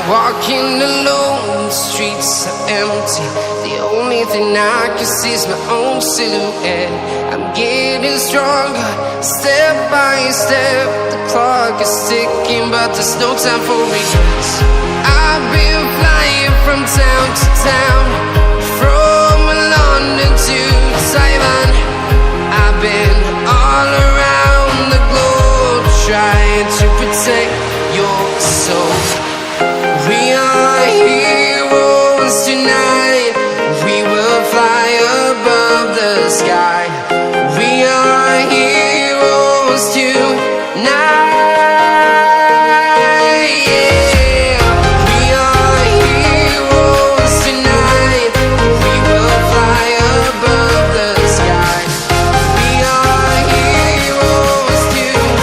Walking alone, the streets are empty. The only thing I can see is my own silhouette. I'm getting stronger, step by step. The clock is ticking, but there's no time for regrets. I've been flying from town to town, from London to Taiwan. I've been all around the globe, trying to protect your soul. We are heroes tonight. We will fly above the sky. We are heroes tonight. Yeah. We are heroes tonight. We will fly above the sky. We are heroes tonight.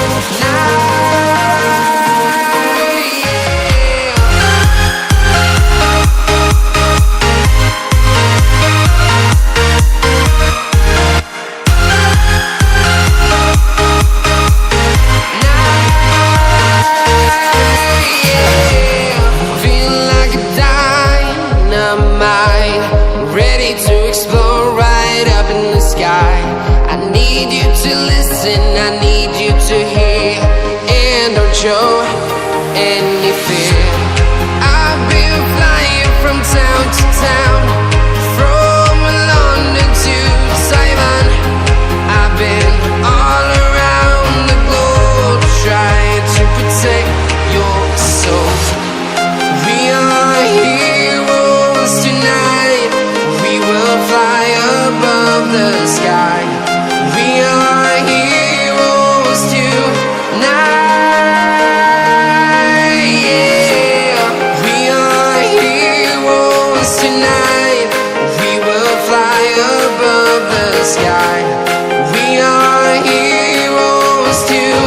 I need you to hear and don't show any fear. I've been flying from town to town, from London to Taiwan. I've been all around the globe, trying to protect your soul. We are heroes tonight. We will fly above the sky. We are heroes tonight. Yeah. We are heroes tonight. We will fly above the sky. We are heroes tonight.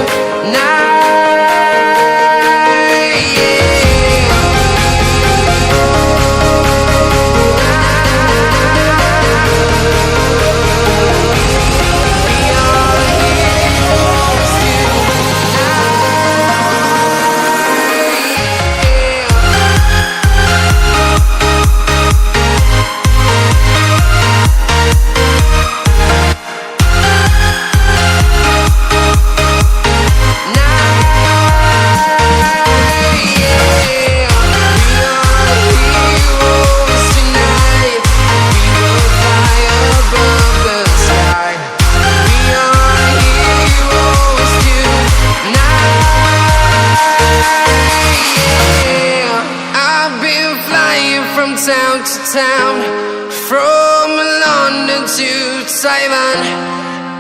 Town to town, from London to Taiwan.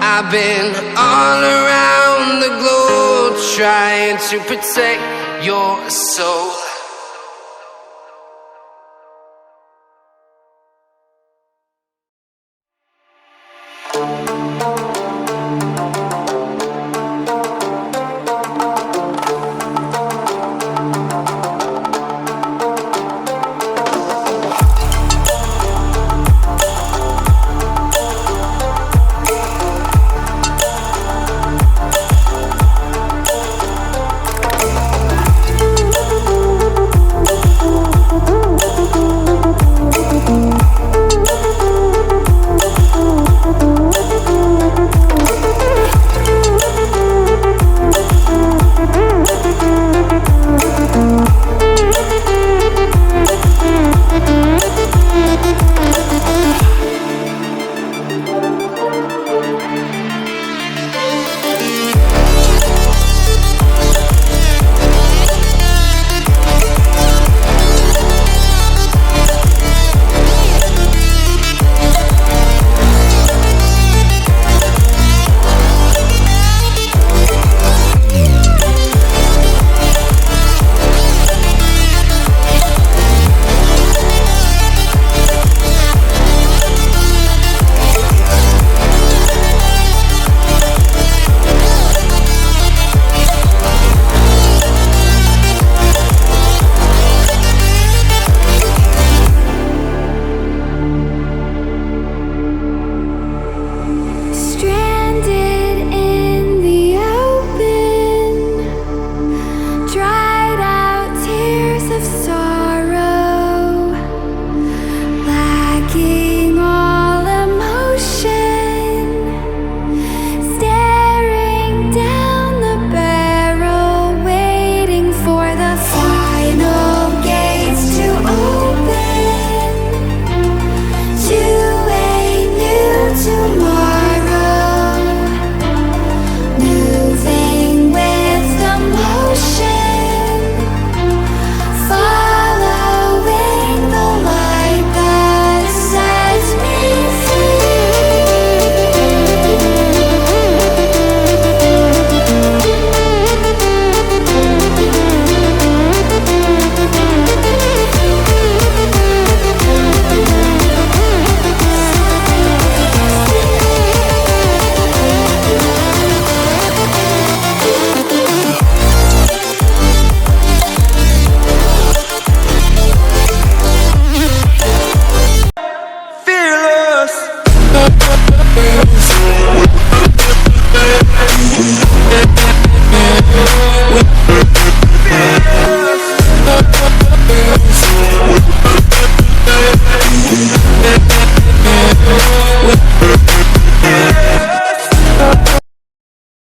I've been all around the globe, trying to protect your soul.